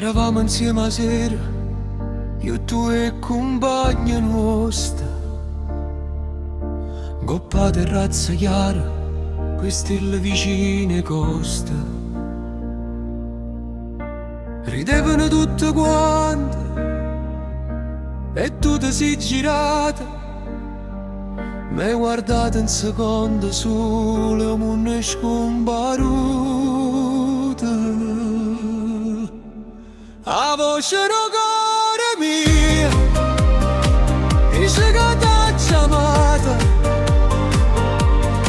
C'eravamo insieme a sera, io, tu e compagna nostra, coppa terrazza chiara, con stelle vicine costa. Ridevano tutte quante e tu ti sei girata, m'hai guardato un secondo solo, ma non è scomparute. A voce del cuore mio dice che t'ha chiamata,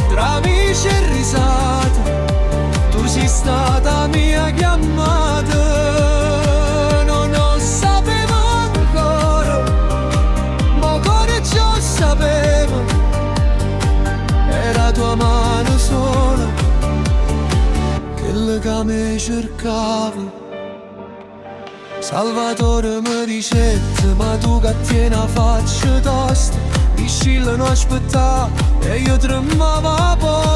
tra amici e risate tu sei stata mia chiamata. Non lo sapevo ancora, ma cuore già sapevo, era tua mano sola quella che mi cercava. Salvatore mi dicette, ma tu che tieni a faccia tosta, dici non aspettare e io tremavo apposta.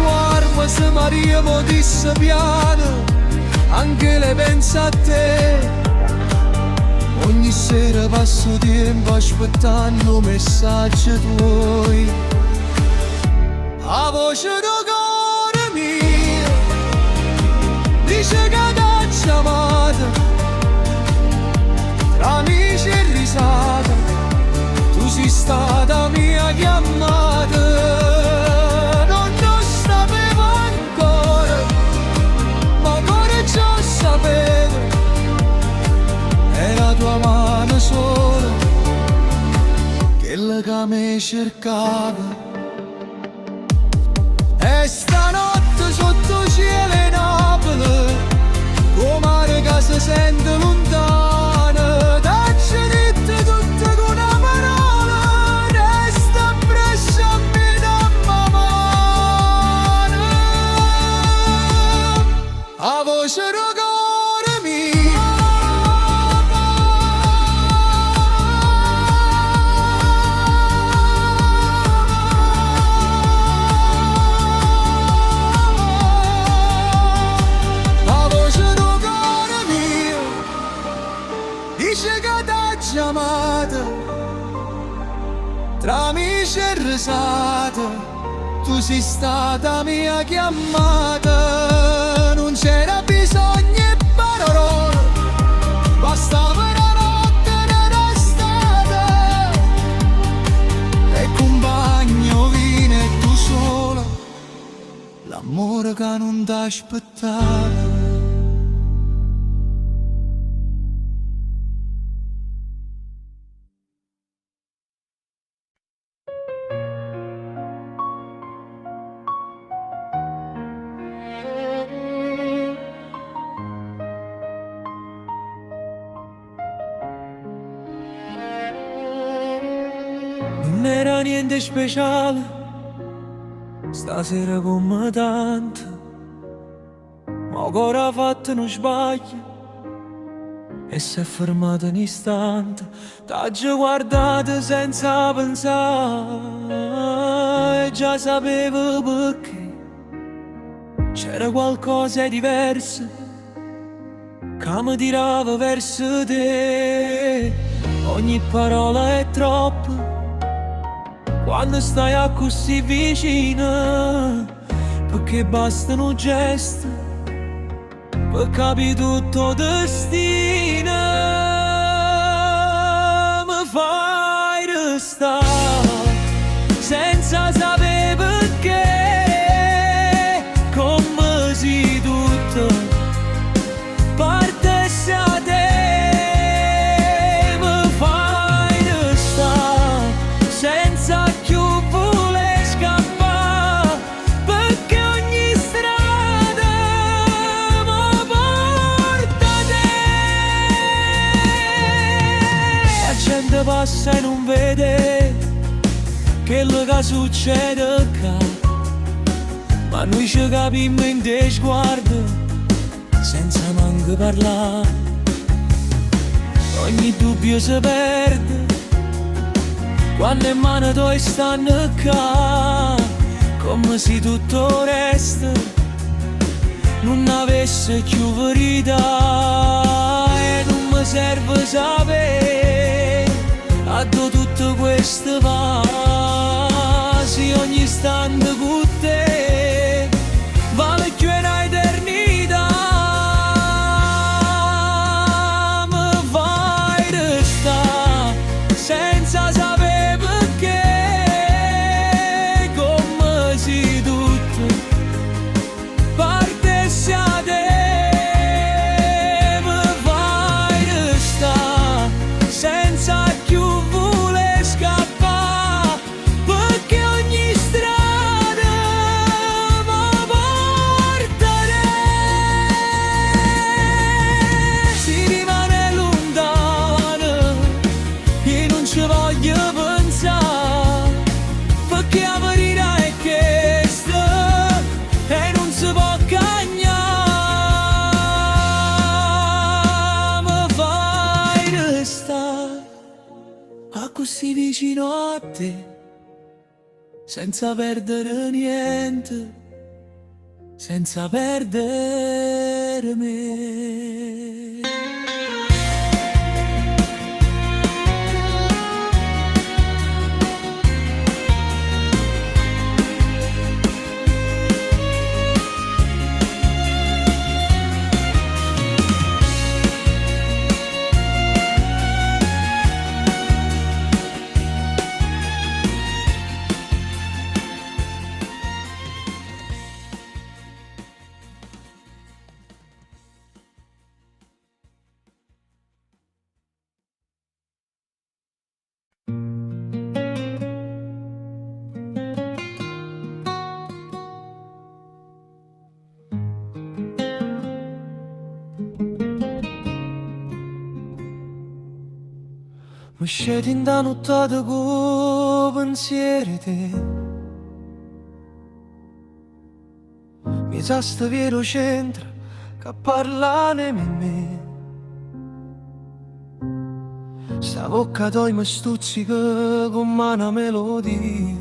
Guarda se Maria mi disse piano, anche lei pensa a te. Ogni sera passo tempo aspettando messaggi tuoi. A voce del cuore mio dice che t'ha chiamata, tra amici e risate tu sei stata mia chiamata. Non lo sapevo ancora, ma cuore già sapevo, era tua mano sola quella che mi cercava. E stanotte sotto cielo e Napoli, o mare che si sente lontano, t'acci detto tutto con una parola, resta presso a me da mano. A voce del cuore mio dice che t'ha chiamata, tra amici e risate tu sei stata mia chiamata. Non c'era bisogno di parole, bastava una notte era stata, e compagno vieni e tu sola, l'amore che non t'aspettava. Non era niente speciale, stasera come tanto, ma il cuore ha fatto uno sbaglio e si è fermato un istante. T'ha già guardato senza pensare e già sapevo perché c'era qualcosa di diverso che mi tirava verso te. Ogni parola è troppo quando stai a così vicino, perché bastano un gesto per capire tutto destino. Mi fai restare senza sapere perché, come se tutto partesse a te. Mi fai restare senza più voler scappare, perché ogni strada mi porta a te. La gente passa e non vede quello che succede qua, ma noi ci capimmo in te sguardo senza manco parlare. Ogni dubbio si perde quando in mano tu stanno qua, come se tutto resta non avesse più verità. E non mi serve sapere a tutto questo va. Se ogni istante con te vale più una eternità. Mi fai restare senza sapere perché, come se tutto partesse a te. Mi fai restare senza più voler scappare, perché ogni strada mi porta a te. Si rimane lontano e non ci voglio pensare, perché la verità è questa e non si può cagnare. Mi fai restare a così vicino a te, senza perdere niente, senza perdere me. Mi scedi in da nottata con pensieri te, mi sa sta vero centro che parlane con me. Sta bocca tua mi stuzzica come una melodia,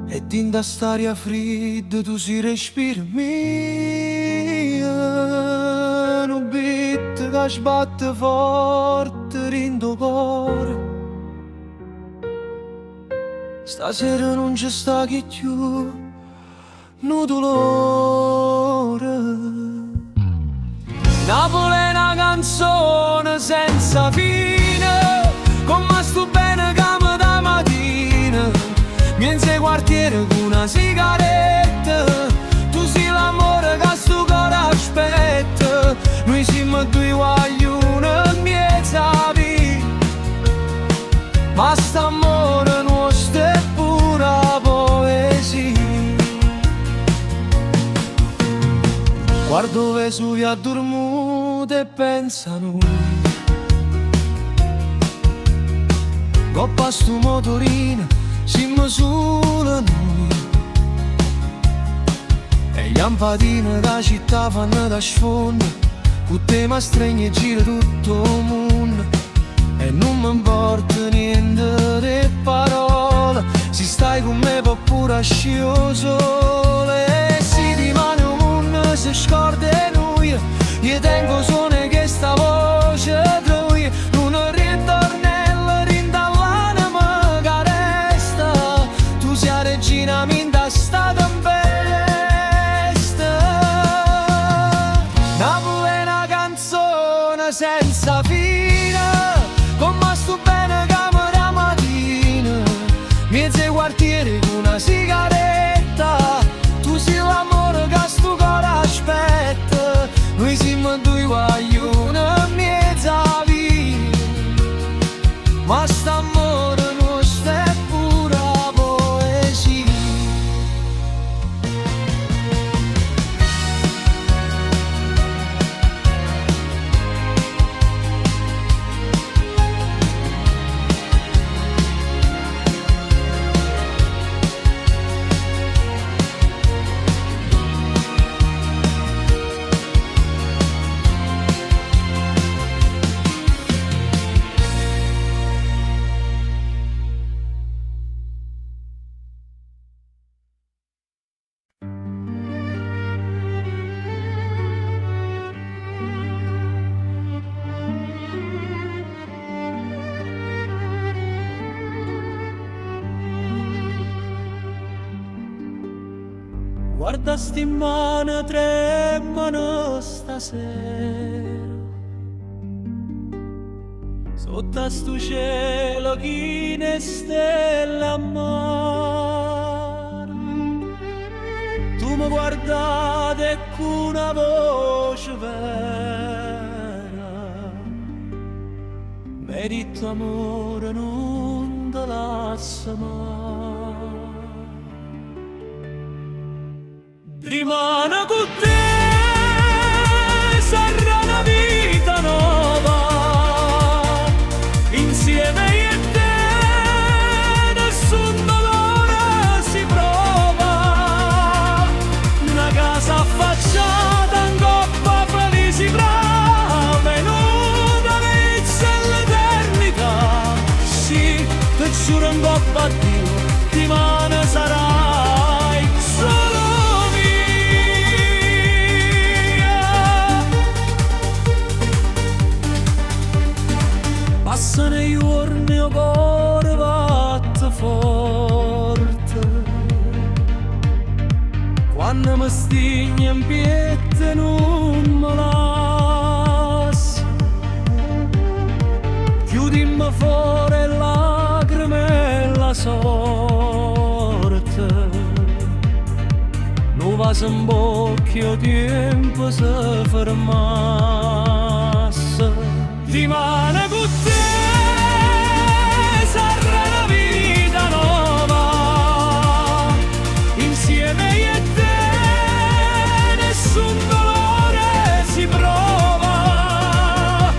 e dinda st'aria fredda tu si respira mia. Un beat che sbatte forte rindo cuore, stasera non ci sta chi più, no dolore. Napoli è una canzone senza fine, come sto bene cama da mattina, mienze quartiere con una sigaretta, tu sei l'amore che sto cuore aspetta. Noi siamo due guaglioni in mezzo a vita, ma st'amore nostro è pura poesia. Guardo Vesuvio addormuto e pensa a noi, coppa sto motorino, siamo solo noi, e gli lampadini da città fanno da sfondo, con te mi stringi e gira tutto il mondo, e non mi importa niente di parole, se stai con me può pure asciò sole. E si rimane un mondo se scorda noi, io tengo solo che sta voce tua, non ritornello rindallana che resta, tu sei la regina minda sta tempesta. Napoli è una canzone senza fine, come sto bene cama da mattina, mezzo quartiere con una sigaretta, tu sei l'amore che sto cuore aspetta. Noi siamo due guaglioni in mezzo a vita, ma st'amore nostro è pura poesia. Guarda sti mani tremano stasera, sotto a sto cielo chi ne stelle a mare. Tu mi guardate con una voce vera, mi detto amore non te lascia mai. Rimane con te, sarà una vita nuova, insieme io e te, nessun dolore si prova. Una casa affacciata in coppa felicità, venuta inizia l'eternità. Sì, ti giuro in coppa a Dio, rimane sarai solo. Passano i giorni e il cuore batte forte, quando mi stigni in piede non mi lasci. Chiudimmi fuori lacrime e la sorte, non va in bocca il tempo si fermasse. Rimane con te, sarà una vita nuova, insieme io e te, nessun dolore si prova.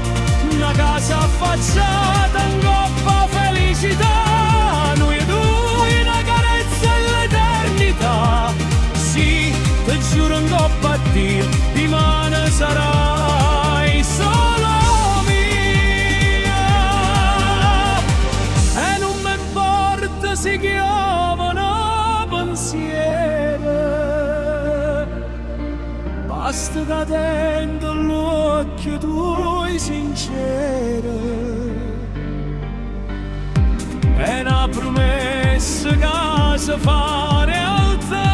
Una casa affacciata in coppa felicità, noi e due, una carezza e l'eternità. Sì, ti giuro in coppa a Dio, rimane sarai solo. Si chiamano pensieri, basta che tendo l'occhio tuoi sinceri. È una promessa che si fa realtà.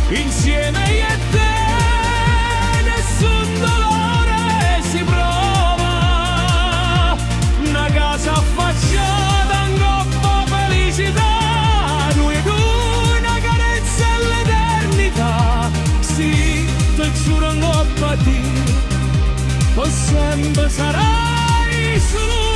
Insieme io e te, nessun dolore si prova. Una casa affacciata in coppa felicità, noi e due, una carezza e l'eternità. Sì, ti giuro in coppa a Dio, tu sempre sarai solo.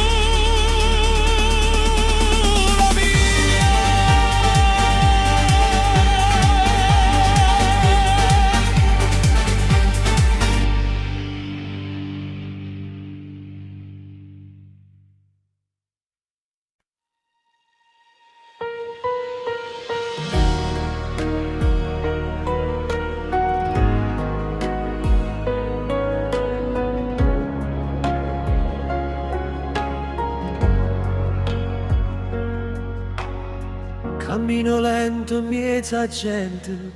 Cammino lento in mezzo a gente,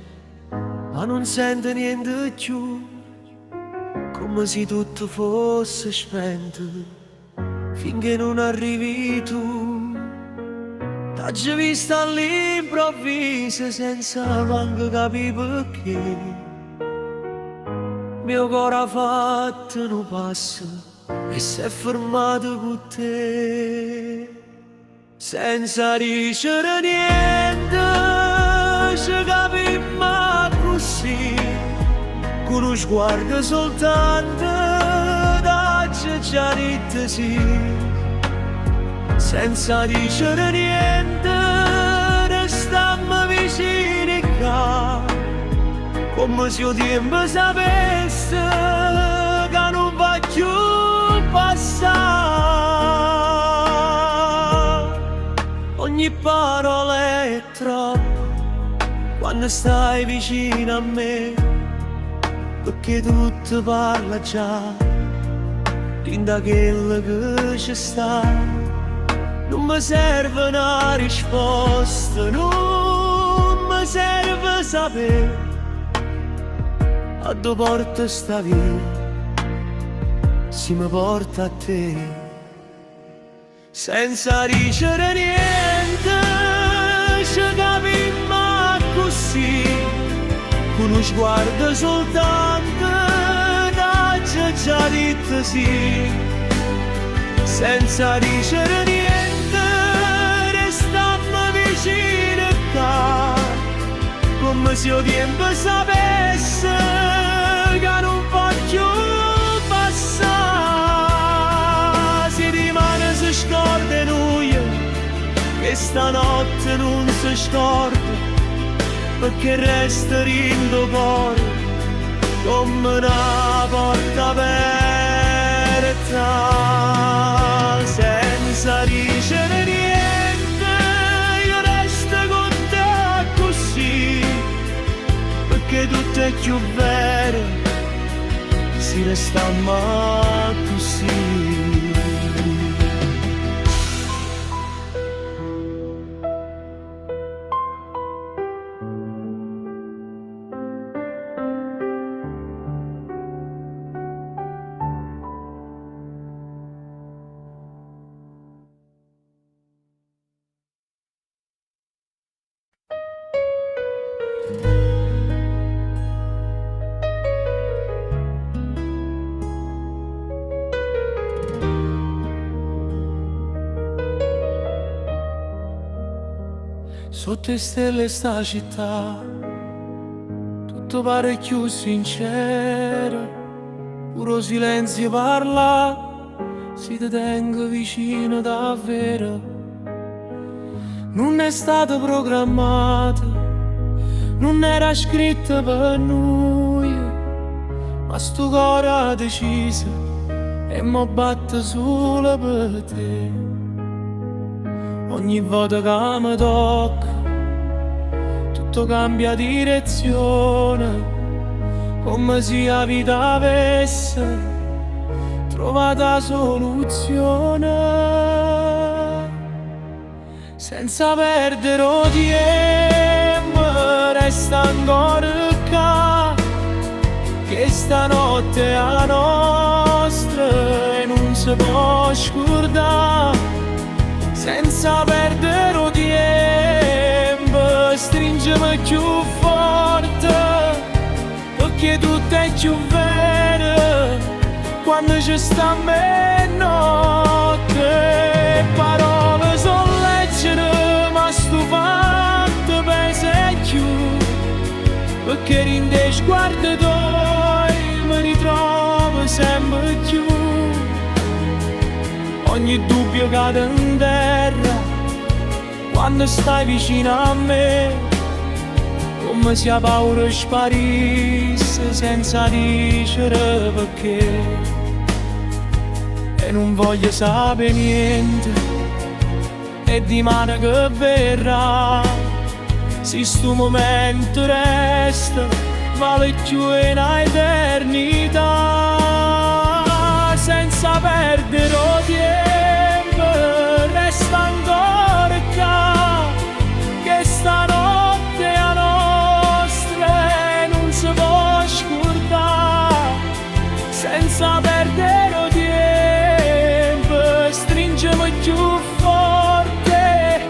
ma non sento niente più, come se tutto fosse spento, finché non arrivi tu. T'ho vista all'improvviso senza manco capire perché, mio cuore ha fatto un passo e si è fermato con te. Senza dicere niente, ci capimmo così, con uno sguardo soltanto, dacci già detto sì. Senza dicere niente, restammo vicini qua, come se il tempo sapesse che non va più passare. Ogni parola è troppo quando stai vicino a me, perché tutto parla già Tinda quella che ci sta. Non mi serve una risposta, non mi serve sapere a dove porta sta via, se mi porta a te. Senza dicere niente, ci capimmo così, con uno sguardo soltanto, c'è già detto sì. Senza dicere niente, restammo vicini qua, come se il tempo sapesse che non voglio passare. Si rimane si scorda noi, che stanotte non si scorda, perché resta in tuo cuore come una porta aperta. Senza dicere niente, io resto con te così, perché tutto è più vero, si restammo così. Sotto le stelle sta città, tutto pare più sincero, puro silenzio parla, si ti tengo vicino davvero. Non è stato programmato, non era scritto per noi, ma sto cuore ha deciso e mo batte solo per te. Ogni volta che mi tocca, tutto cambia direzione, come se la vita avesse trovato la soluzione. Senza perdere tempo, resta ancora qua, che stanotte è la nostra e non si può scordare. Senza perdere tempo, stringimi più forte, perché tutto è più vero quando ci sta a notte. Parole sono leggere, ma stufate pesa più, perché in te sguardi tuoi mi ritrovo sempre più. Ogni dubbio cade in terra quando stai vicino a me, come se la paura sparisse senza dicere perché. E non voglio sapere niente, e di mano che verrà, se sto momento resta, vale più in eternità. Senza perdere tempo, resta ancora qua, che stanotte è nostra e non si può scordare. Senza perdere tempo, stringimi più forte,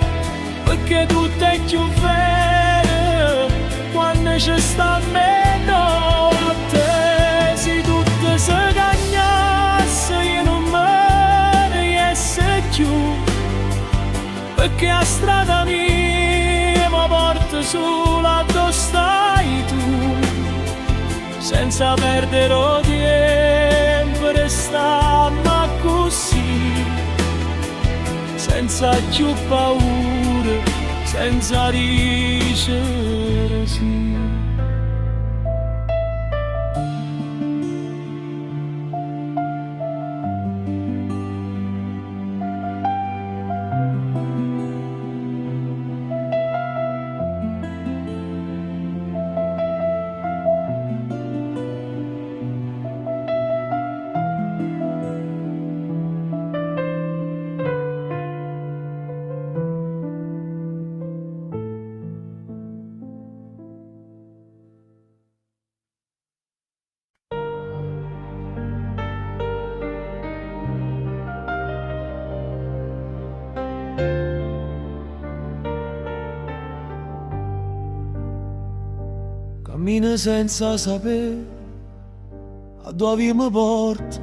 perché tutto è più vero quando ci sta a notte. Se tutto si cagnasse io non me ne riesce più, perché la strada mia mi porta sulla dove stai tu. Senza perdere tempo restammo così, senza più paure, senza dicere sì. cammina senza sapere a dove mi porta,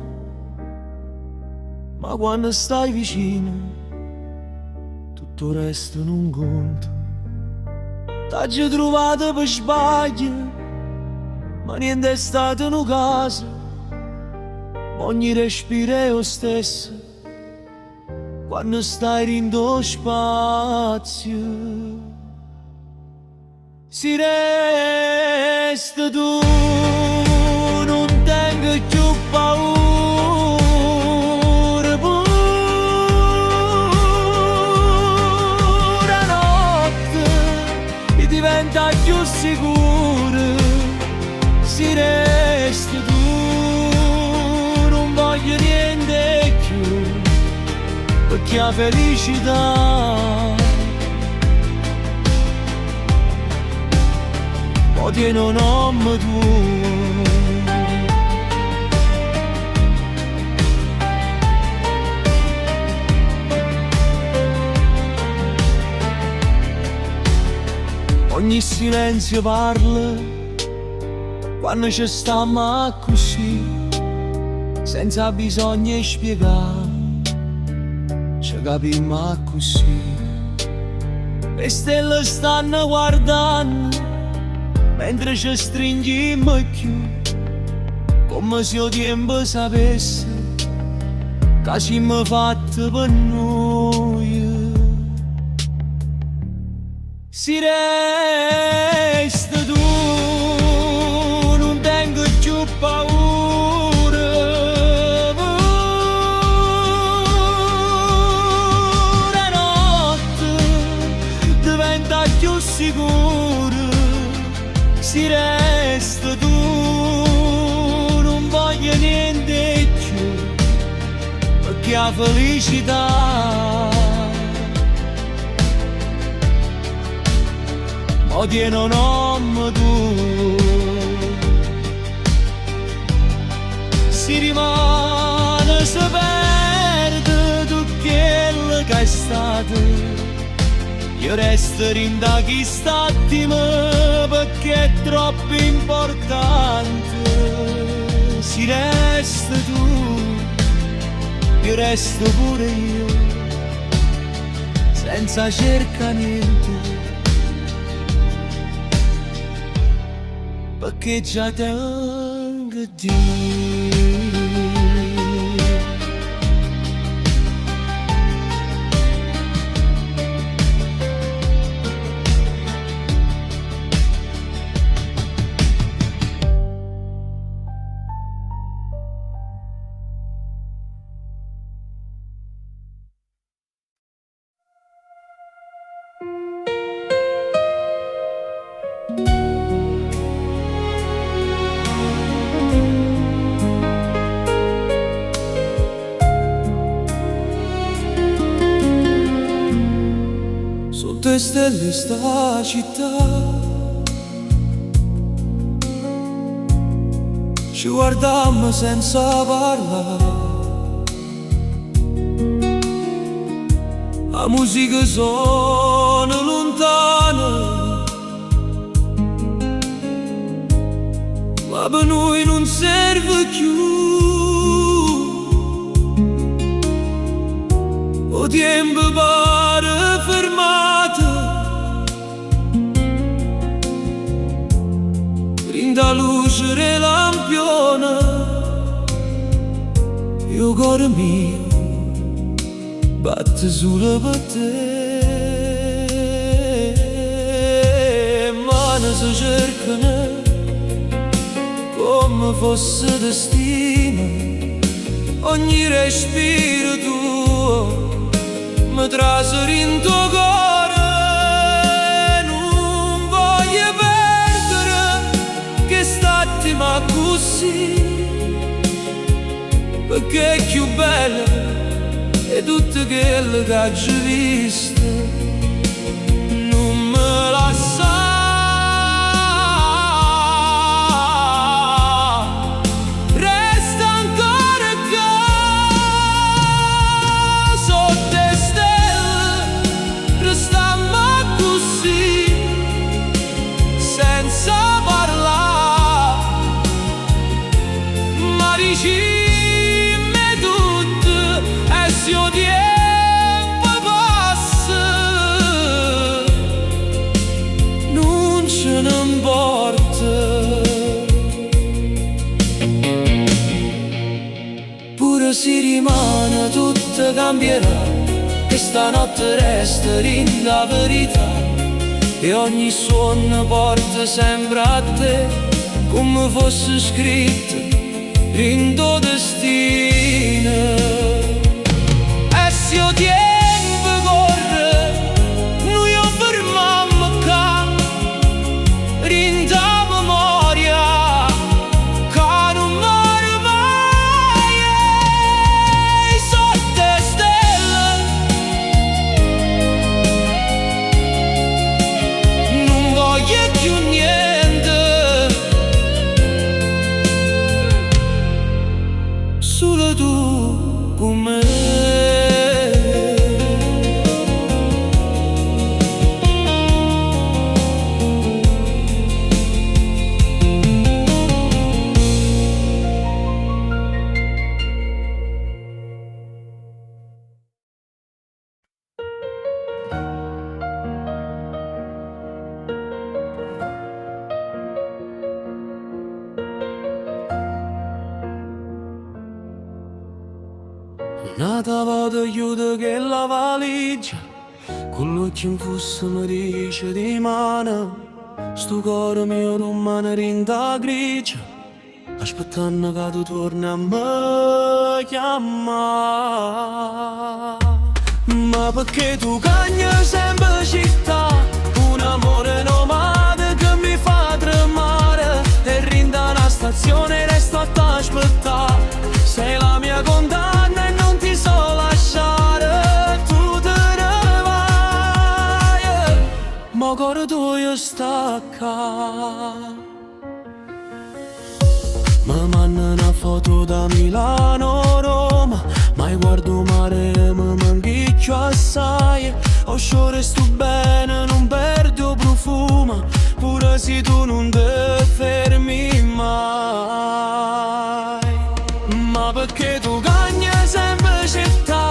ma quando stai vicino tutto il resto non conta. T'hai trovato per sbaglio, ma niente è stato un caso, ogni respiro è lo stesso quando stai in tuo spazio. Si resta tu, non tengo più paura, pure notte e diventa più sicuro. Si resta tu, non voglio niente più, perché la felicità tiene un nome tuo. Ogni silenzio parla quando ci stiamo così, senza bisogno di spiegare, ci capiamo così. Le stelle stanno guardando mentre ci stringiamo più, come se il tempo sapesse che siamo fatti per noi. Si resta tu, non tengo più paura, pure notte diventa più sicura. Si resta tu, non voglio niente più, perché la felicità mo tiene un nome tuo. Si rimane, si perde tutto quello che è stato. Io resto in da chi sta di me, perché è troppo importante. Si resta tu, io resto pure io, senza cercare niente, perché già tengo Dio. Sotto le stelle sta città, ci guardammo senza parlare, la musica suona lontana, ma per noi non serve più. O tempo pare fermato, rinda luce del lampione, io cuore mio batte solo per te. Mani si cercano come fosse destino, ogni respiro tuo mi trasori in tuo cuore. Non voglio perdere che statti ma così, perché è più bella e tutto quello che ho visto. Non me la sa, resta ancora qua sotto le stelle, restammo così senza parlare. settimana tutto cambierà, e stanotte resta la verità, e ogni suono porta sempre a te, come fosse scritto in tuo destino. E se io tempo corre, noi fermiamo qua, rinda memoria che non muore mai. E sotto stelle non voglio più niente, solo tu con me. Un'altra volta chiudo che la valigia, con l'occhio in fusto mi dice di mano, sto cuore mio rimane rinda grigia, aspettando che tu torni a me chiamare. Ma perché tu cagni sempre città, un amore nomade che mi fa tremare, e rinda una stazione resto a t'aspettare. Sei la mia condanna e non ti so lasciare, tu te ne vai, ma cuore tuo stacca. Mi manda una foto da Milano, Roma, ma guardo mare e mi manchicchio assai. O sciore sto bene, non perdo profumo, pure se tu non te fermi mai. Ma perché tu cagni sempre città,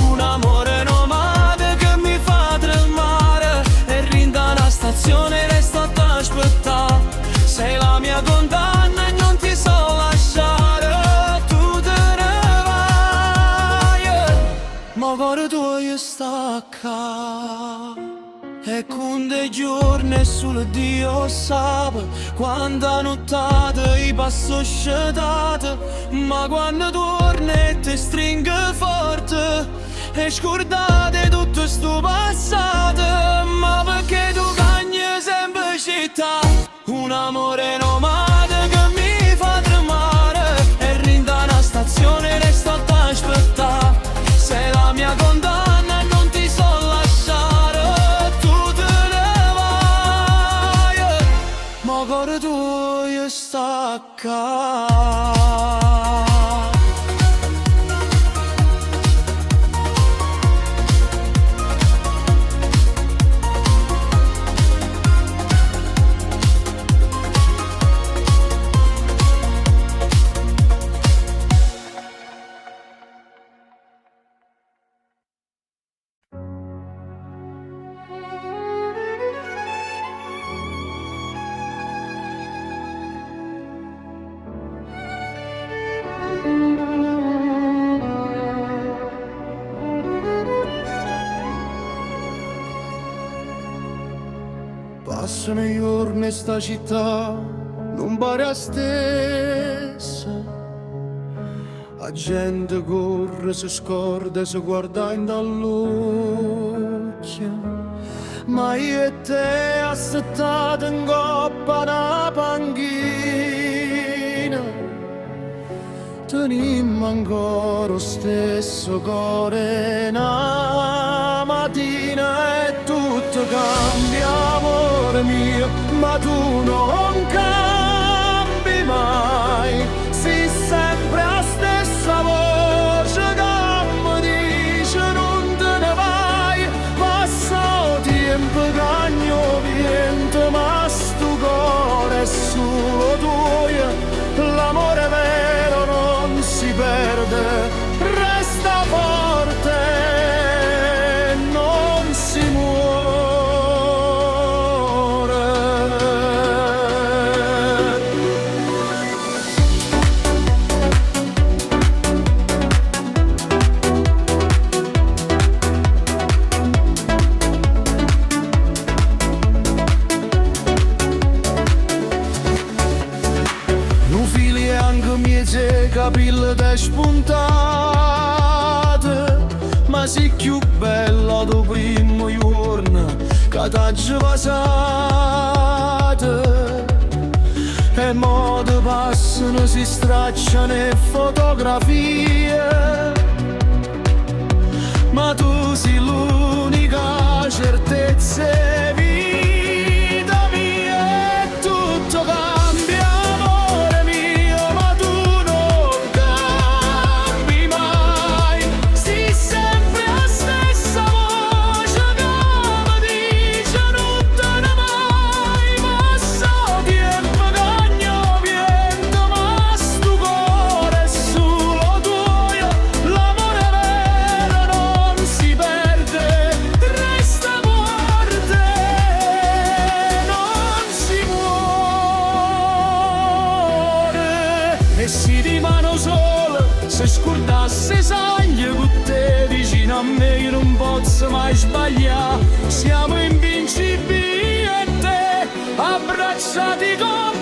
un amore nomade che mi fa tremare, e rinda una stazione resto a t'aspettare. Sei la mia condanna e non ti so lasciare, tu te ne vai, ma cuore tuo stacca. E con dei giorni solo Dio sa quanta nottata i passo scetate, ma quando torni e ti stringe forte e scordate tutto sto passato. Ma perché tu cagni sempre città, un amore nomade che mi fa tremare, e rinda una stazione resto a t'aspettare. Sei la mia condanna e non ti so lasciare, tu te ne vai, ma cuore tuo stacca. Passano i giorni in sta città, non pare a stessa. La gente corre, si scorda, si guarda in dall'occhio. Ma io e te assettate in coppa una panchina, tenimmo ancora lo stesso cuore una mattina, e tutto cambia, amore mio, ma tu non cambi mai. Sei sempre la stessa voce che mi dice non te ne vai. Passa tempo cagno vento, ma sto cuore è solo tuo. L'amore vero non si perde, resta forte, non si muore. è spuntate, ma sei più bella do primo giorno che t'hai passate. E modo passano, si stracciano e fotografie, ma tu sei l'unica certezza e vita mia. E tutto cambia, amore mio, ma tu non cambi mai. Sei sempre la stessa voce che mi dice non te ne mai. Passa tempo che ogni vento, ma sto cuore è solo tuo. L'amore vero non si perde, resta forte, non si muore. E si rimane solo se scordasse saglie con te vicino a me, io non posso mai sbagliare. Siamo invincibili e te abbracciati con